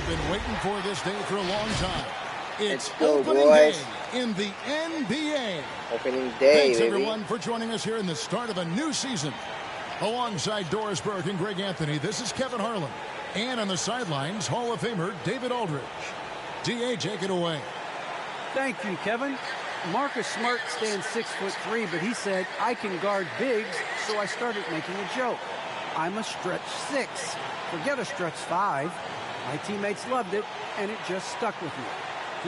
been waiting for this day for a long time. It's go, opening boys. day in the NBA. Opening day, Thanks, baby. everyone, for joining us here in the start of a new season. Alongside Doris Burke and Greg Anthony, this is Kevin Harlan. And on the sidelines, Hall of Famer David Aldridge. D.A., take it away. Thank you, Kevin. Marcus Smart stands 6'3", but he said, I can guard bigs, so I started making a joke. I'm a stretch 6. Forget a stretch 5. My teammates loved it, and it just stuck with me.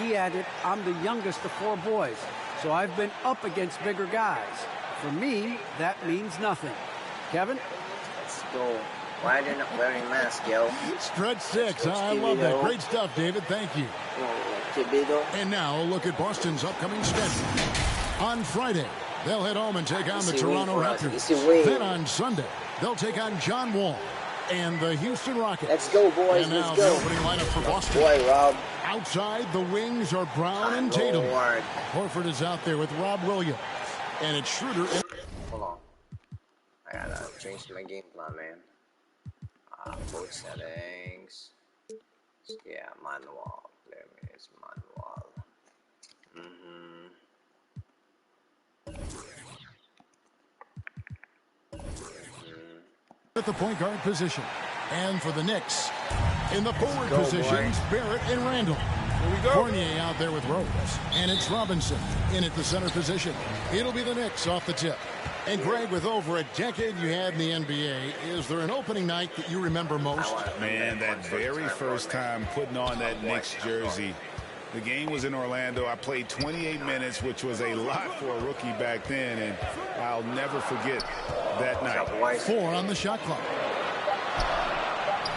He added, I'm the youngest of 4 boys, so I've been up against bigger guys. For me, that means nothing. Kevin? Let's go. Why are they not wearing masks, yo? Stretch 6. I love that. Great stuff, David. Thank you. And now a look at Boston's upcoming schedule. On Friday, they'll head home and take on the Toronto Raptors. Then on Sunday, they'll take on John Wall and the Houston Rockets. Let's go, boys. And now Let's go. the opening lineup for Boston. Boy, Rob. Outside, the wings are Brown and Tatum. Lord. Horford is out there with Rob Williams. And it's Schroeder. Hold on. I gotta change my game plan, man. Both settings. Yeah, manual. There it is, manual. At the point guard position. And for the Knicks, in the forward positions, Barrett and Randall. Here we go. Fournier out there with Rose. And it's Robinson in at the center position. It'll be the Knicks off the tip. And Greg, with over a decade you had in the NBA, is there an opening night that you remember most? Man, that very first time putting on that Knicks jersey. The game was in Orlando. I played 28 minutes, which was a lot for a rookie back then, and I'll never forget that night. 4 on the shot clock.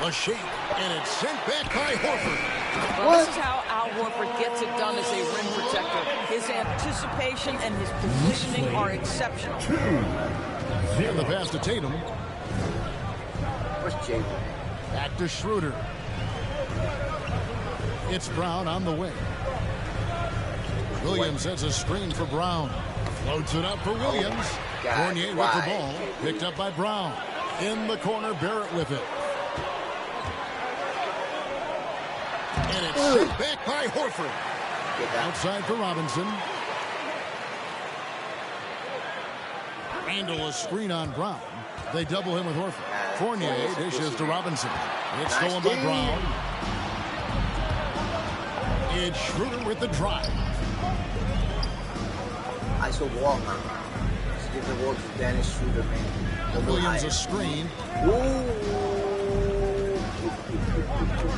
A shake, and it's sent back by Horford. Well, this is how Al Horford gets it done as a rim protector. His anticipation and his positioning are exceptional. And the pass to Tatum. Where's Jay? Back to Schroeder. It's Brown on the wing. Williams sets a screen for Brown. Floats it up for Williams. Fournier with the ball. Picked up by Brown. In the corner, Barrett with it. And it's sent back by Horford. Outside for Robinson. Randall a screen on Brown. They double him with Horford. Fournier dishes to Robinson. It's stolen by Brown. It's Schroeder with the drive. I saw Wall now. Let's give the ball to Dennis Schroeder, man. Williams a screen.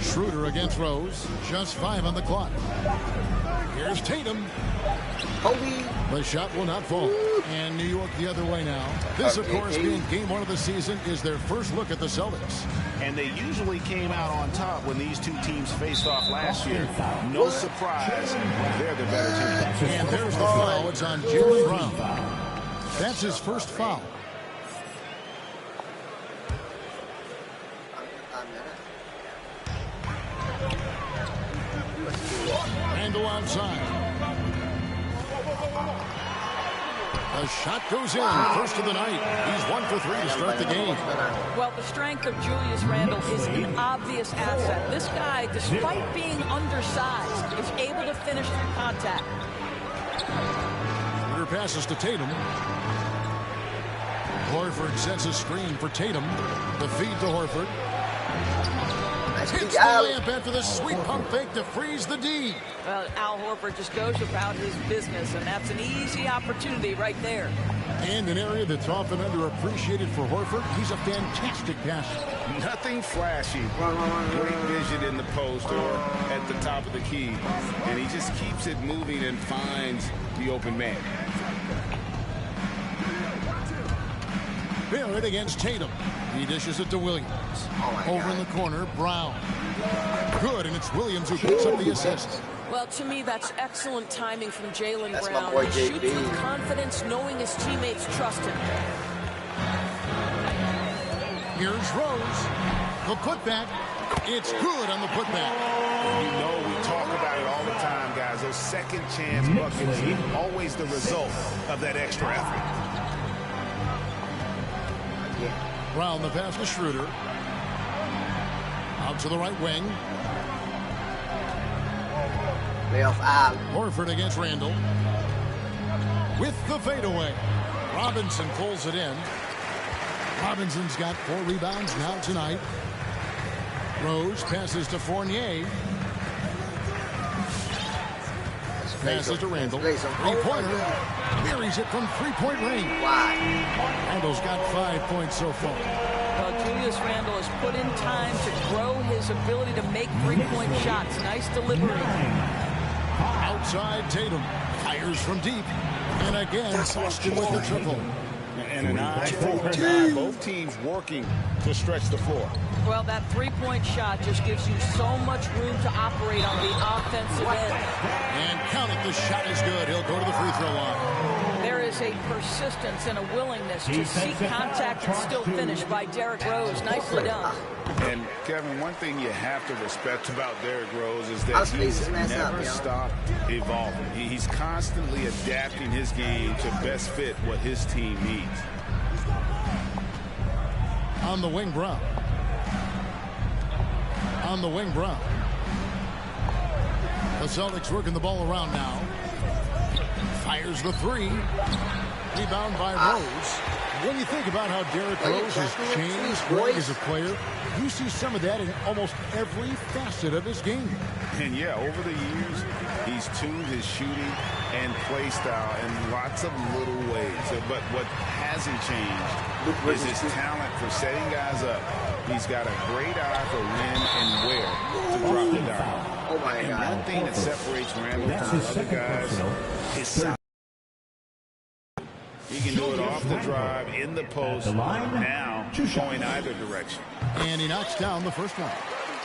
Schroeder against Rose. Just 5 on the clock. Here's Tatum. Kobe. The shot will not fall. And New York the other way now. This, of course, being game 1 of the season, is their first look at the Celtics. And they usually came out on top when these two teams faced off last year. No surprise, they're the better team. And there's the foul. It's on Jalen Brown. That's his first foul. Randall outside. The shot goes in. First of the night. He's 1 for 3 to start the game. Well, the strength of Julius Randle is an obvious asset. This guy, despite being undersized, is able to finish through contact. Schroeder passes to Tatum. Horford sets a screen for Tatum. The feed to Horford. Hits the layup after the sweet pump fake to freeze the D. Well, Al Horford just goes about his business, and that's an easy opportunity right there. And an area that's often underappreciated for Horford, he's a fantastic passer. Nothing flashy. Great vision in the post or at the top of the key. And he just keeps it moving and finds the open man. Barrett against Tatum. He dishes it to Williams. Over in the corner, Brown. Good, and it's Williams who picks up the assist. Well, to me, that's excellent timing from Jalen Brown. My boy, He shoots JB. with confidence, knowing his teammates trust him. Here's Rose. The putback. It's good on the putback. You know we talk about it all the time, guys. Those second chance buckets, always the result of that extra effort. Brown the pass to Schroeder. Out to the right wing. Playoff Al. Horford against Randall. With the fadeaway. Robinson pulls it in. Robinson's got 4 rebounds now tonight. Rose passes to Fournier. Passes to Randall. Three-pointer. Buries it from three-point range. Why? Randall's got 5 points so far. Well, Julius Randle has put in time to grow his ability to make three-point shots. Nice delivery. Outside Tatum. Fires from deep. And again, Boston with the triple. And an eye for an eye. Both teams working to stretch the floor. Well, that three-point shot just gives you so much room to operate on the offensive end. And count it, the shot is good. He'll go to the free throw line. There is a persistence and a willingness to seek contact and still finish by Derrick Rose. Nicely done. And, Kevin, one thing you have to respect about Derrick Rose is that he's never stopped evolving. He's constantly adapting his game to best fit what his team needs. On the wing, Brown. On the wing, Brown. The Celtics working the ball around now. Fires the three. Rebound by Rose. When you think about how Derrick Rose has changed growing as a player, you see some of that in almost every facet of his game. And yeah, over the years, he's tuned his shooting and play style in lots of little ways. But what hasn't changed is his talent for setting guys up. He's got a great eye for when and where to drop the dime. Oh my And God. one thing that separates Randall from other guys is size. He can do it off the drive, in the post, now going either direction. And he knocks down the first one.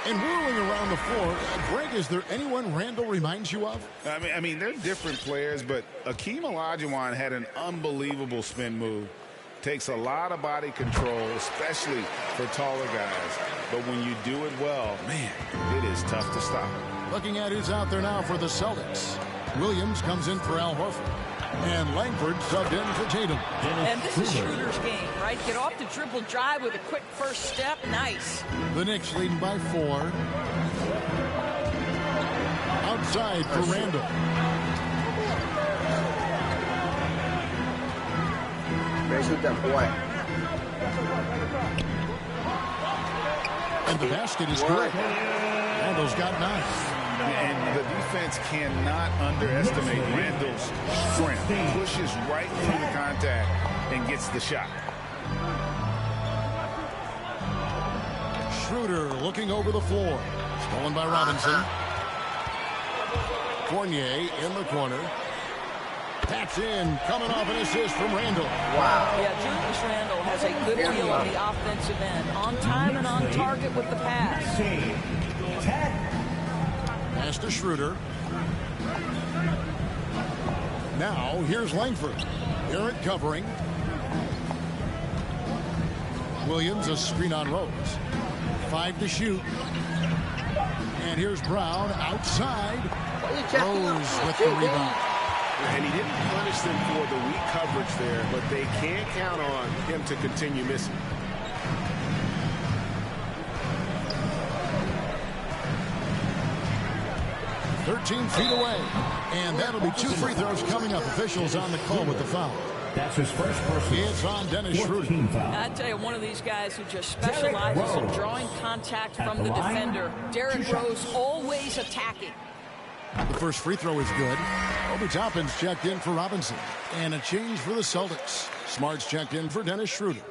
And whirling around the floor, Greg, is there anyone Randall reminds you of? I mean, they're different players, but Akeem Olajuwon had an unbelievable spin move. Takes a lot of body control, especially for taller guys. But when you do it well, man, it is tough to stop. Looking at who's out there now for the Celtics. Williams comes in for Al Horford. And Langford subbed in for Tatum. And this is Schroeder's game, right? Get off the dribble drive with a quick first step. Nice. The Knicks leading by 4. Outside for Randall. Shoot that boy. And the basket is good. Randall's got 9. And the defense cannot underestimate Randall's strength. Pushes right through the contact and gets the shot. Schroeder looking over the floor. Stolen by Robinson. Fournier in the corner. Taps in, coming off an assist from Randall. Wow. Yeah, Julius Randle has a good feel on the offensive end. On time and on target with the pass. Pass to Schroeder. Now, here's Langford. Garrett covering. Williams, a screen on Rose. 5 to shoot. And here's Brown outside. Rose with the rebound. And he didn't punish them for the weak coverage there, but they can't count on him to continue missing. "13 feet away. And that'll be 2 free throws coming up. Officials on the call with the foul. That's his first personal. It's on Dennis Schroeder. I tell you, one of these guys who just specializes in drawing contact from the defender. Derrick Rose always attacking. The first free throw is good. Obi Toppin's checked in for Robinson. And a change for the Celtics. Smart's checked in for Dennis Schroeder.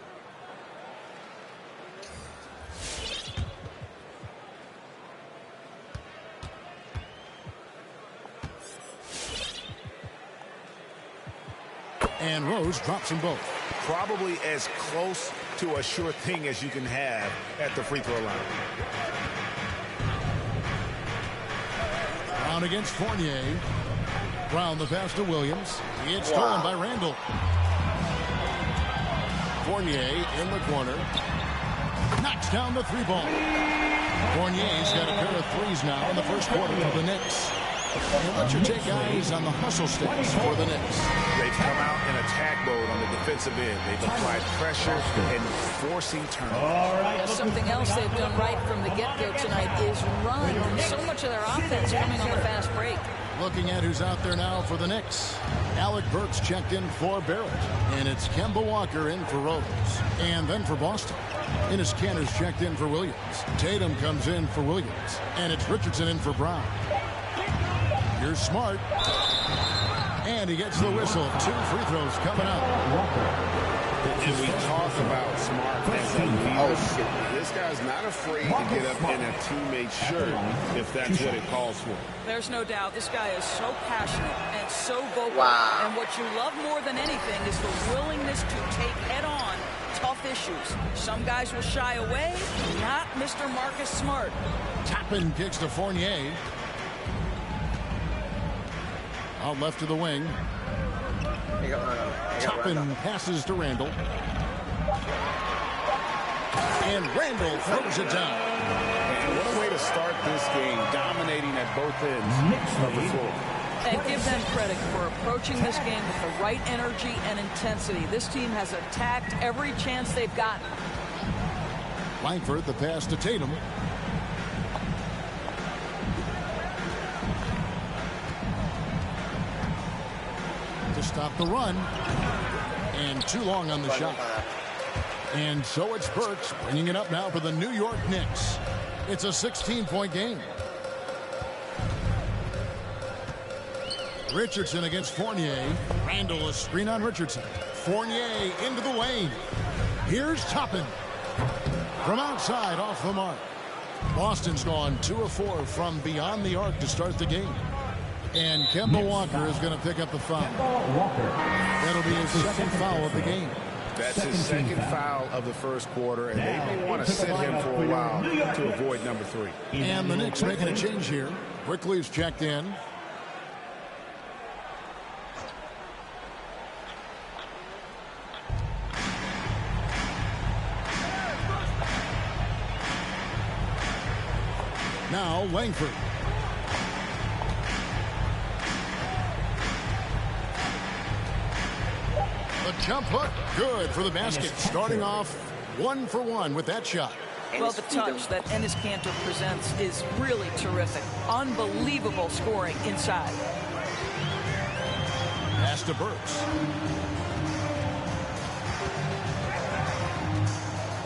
And Rose drops them both. Probably as close to a sure thing as you can have at the free throw line. Brown against Fournier. Brown the pass to Williams. It's stolen by Randall. Fournier in the corner. Knocks down the 3 ball. Fournier's got a pair of threes now in the first quarter for the Knicks. And let you take eyes on the hustle sticks for the Knicks. They've come out in attack mode on the defensive end. They've applied pressure and forcing turnovers. Something else they've done right from the get-go tonight is run. So much of their offense coming on the fast break. Looking at who's out there now for the Knicks. Alec Burks checked in for Barrett. And it's Kemba Walker in for Rose. And then for Boston. Enes Kanter's checked in for Williams. Tatum comes in for Williams. And it's Richardson in for Brown. Here's Smart. And he gets the whistle. 2 free throws coming up. And we talk about Smart as a leader. This guy's not afraid to get up in a teammate's shirt if that's what it calls for. There's no doubt this guy is so passionate and so vocal. Wow. And what you love more than anything is the willingness to take head-on tough issues. Some guys will shy away, not Mr. Marcus Smart. Toppin kicks to Fournier. Out left to the wing. Toppin passes to Randall. And Randall throws it down. And what a way to start this game, dominating at both ends of the floor. And give them credit for approaching this game with the right energy and intensity. This team has attacked every chance they've gotten. Langford, the pass to Tatum. To stop the run. And too long on the shot. And so it's Burks bringing it up now for the New York Knicks. It's a 16-point game. Richardson against Fournier. Randall a screen on Richardson. Fournier into the lane. Here's Toppin. From outside off the mark. Boston's gone 2 of 4 from beyond the arc to start the game. And Kemba Walker is going to pick up the foul. That'll be his second foul of the game. That's his second foul of the first quarter, and they may want to sit him for a while to avoid number 3. And the Knicks making a change here. Quickly is checked in. Now Langford. The jump hook, good for the basket. Starting off 1 for 1 with that shot. Well, the touch that Enes Kanter presents is really terrific. Unbelievable scoring inside. Pass to Burks.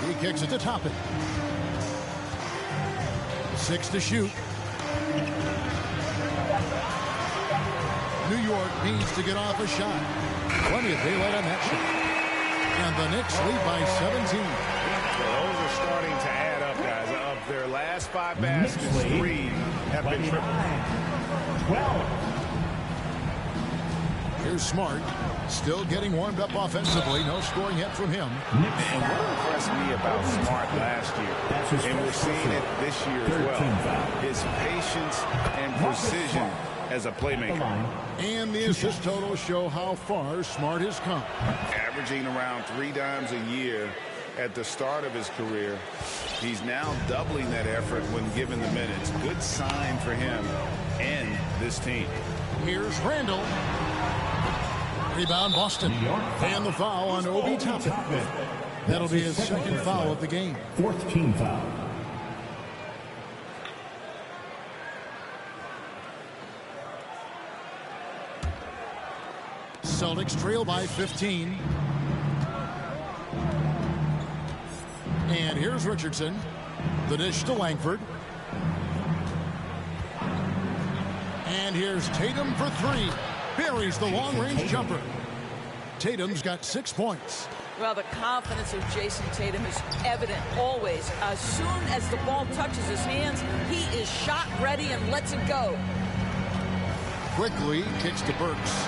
He kicks it to Toppin. 6 to shoot. New York needs to get off a shot. Plenty of daylight on that shot. And the Knicks lead by 17. Those are starting to add up, guys. Of their last 5 baskets, 3 have been triple. 12. Here's Smart. Still getting warmed up offensively. No scoring yet from him. And what impressed me about Smart last year, and we're seeing it this year as well, his patience and precision as a playmaker. And the assist totals show how far Smart has come. Averaging around 3 dimes a year at the start of his career. He's now doubling that effort when given the minutes. Good sign for him and this team. Here's Randall. Rebound Boston. And the foul on Obi Toppin. That'll be his second foul of the game. 4th team foul. Celtics trail by 15. And here's Richardson. The dish to Langford. And here's Tatum for 3. Buries the long-range jumper. Tatum's got 6 points. Well, the confidence of Jason Tatum is evident always. As soon as the ball touches his hands, he is shot ready and lets it go. Quickly kicks to Burks.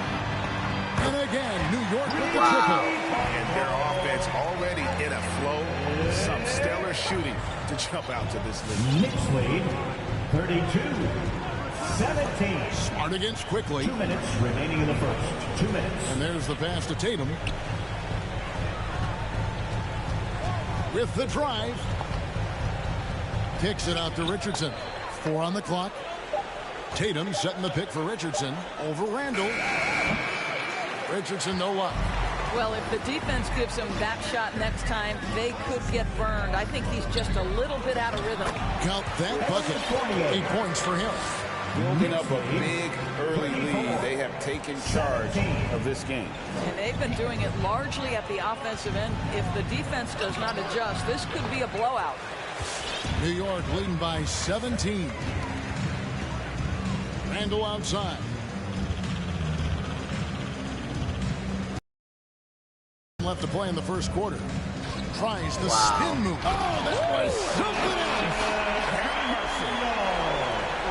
And again, New York with the triple. And their offense already in a flow. Some stellar shooting to jump out to this lead. Knicks lead 32-17. Smart against Quickly. 2 minutes remaining in the first. 2 minutes. And there's the pass to Tatum. With the drive. Kicks it out to Richardson. 4 on the clock. Tatum setting the pick for Richardson over Randall. Richardson, no luck. Well, if the defense gives him that shot next time, they could get burned. I think he's just a little bit out of rhythm. Count that bucket. 8 points for him. Building up a big early lead. They have taken charge of this game. And they've been doing it largely at the offensive end. If the defense does not adjust, this could be a blowout. New York leading by 17. Randall outside. Left to play in the first quarter. Tries the spin move. Oh, that was something else.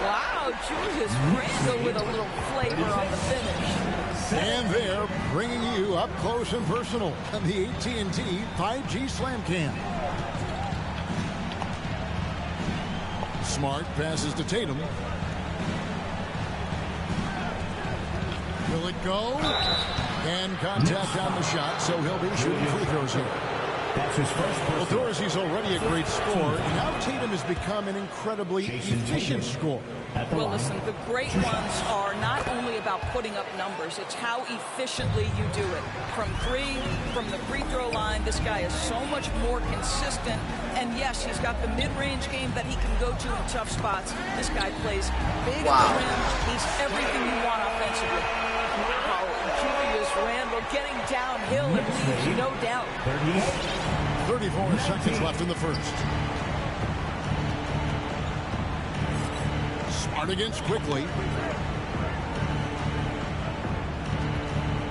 Wow, Julius Randle with a little flavor on the finish. And they're bringing you up close and personal on the AT&T 5G Slam Cam. Smart passes to Tatum. Will it go? And contact on the shot, so he'll be shooting free throws here. That's his first. Well, Dorsey's already a great scorer, and now Tatum has become an incredibly efficient scorer. Well, listen, the great ones are not only about putting up numbers, it's how efficiently you do it. From three, from the free throw line, this guy is so much more consistent. And yes, he's got the mid-range game that he can go to in tough spots. This guy plays big at the rim. He's everything you want offensively. Wow, Julius Randle getting downhill and leaves no doubt. 34 seconds left in the first. Smart against quickly.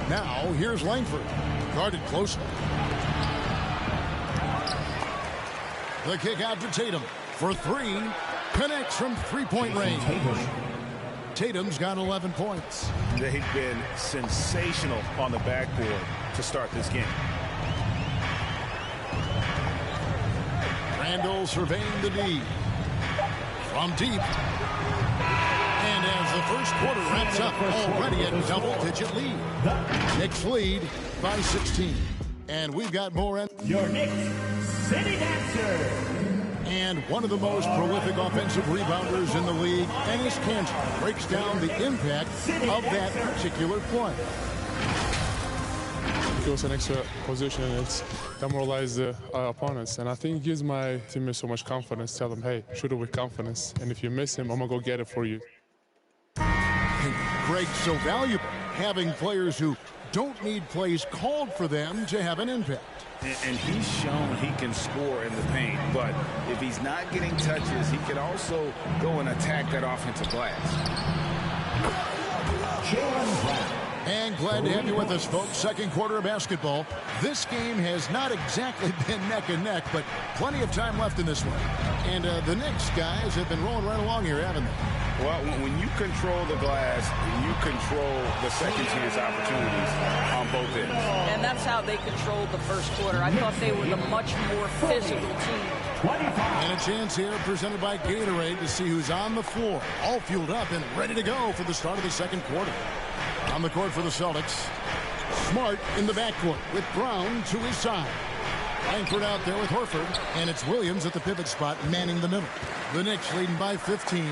Now here's Langford, guarded closely. The kick out to Tatum for three. Connects from three-point range. Tatum's got 11 points. They've been sensational on the backboard to start this game. Randall surveying the D. From deep. And as the first quarter wraps up, already a double-digit lead. Knicks lead by 16. And we've got more. Your Knicks City Dancer. And one of the most prolific offensive rebounders in the league, Enes Kanter, breaks down the impact of that particular play. It was an extra position. It's demoralized the opponents. And I think it gives my teammates so much confidence. Tell them, hey, shoot it with confidence. And if you miss him, I'm going to go get it for you. And Greg, so valuable having players who don't need plays called for them to have an impact. And he's shown he can score in the paint, but if he's not getting touches, he can also go and attack that offensive glass. And glad to have you with us, folks. Second quarter of basketball. This game has not exactly been neck and neck, but plenty of time left in this one. And the Knicks guys have been rolling right along here, haven't they? Well, when you control the glass, you control the second chance opportunities on both ends. And that's how they controlled the first quarter. I thought they were the much more physical team. And a chance here presented by Gatorade to see who's on the floor. All fueled up and ready to go for the start of the second quarter. On the court for the Celtics. Smart in the backcourt with Brown to his side. Langford out there with Horford. And it's Williams at the pivot spot manning the middle. The Knicks leading by 15.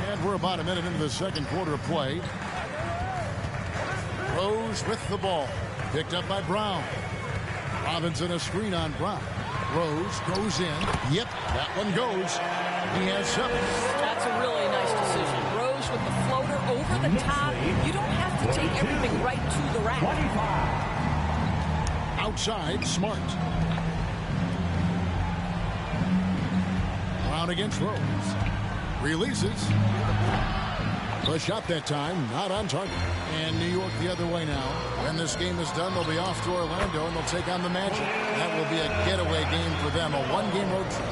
And we're about a minute into the second quarter of play. Rose with the ball. Picked up by Brown. Robinson a screen on Brown. Rose goes in. Yep, that one goes. He has 7. That's a really nice decision. Rose with the floater over the top. You don't have to take everything right to the rack. Outside, Smart. Brown against Rose. Releases. The shot that time, not on target. And New York the other way now. When this game is done, they'll be off to Orlando, and they'll take on the Magic. That will be a getaway game for them, a one-game road trip.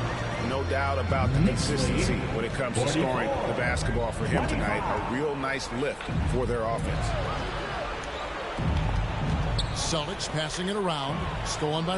No doubt about the consistency when it comes to scoring the basketball for him tonight. A real nice lift for their offense. Celtics passing it around. Stolen by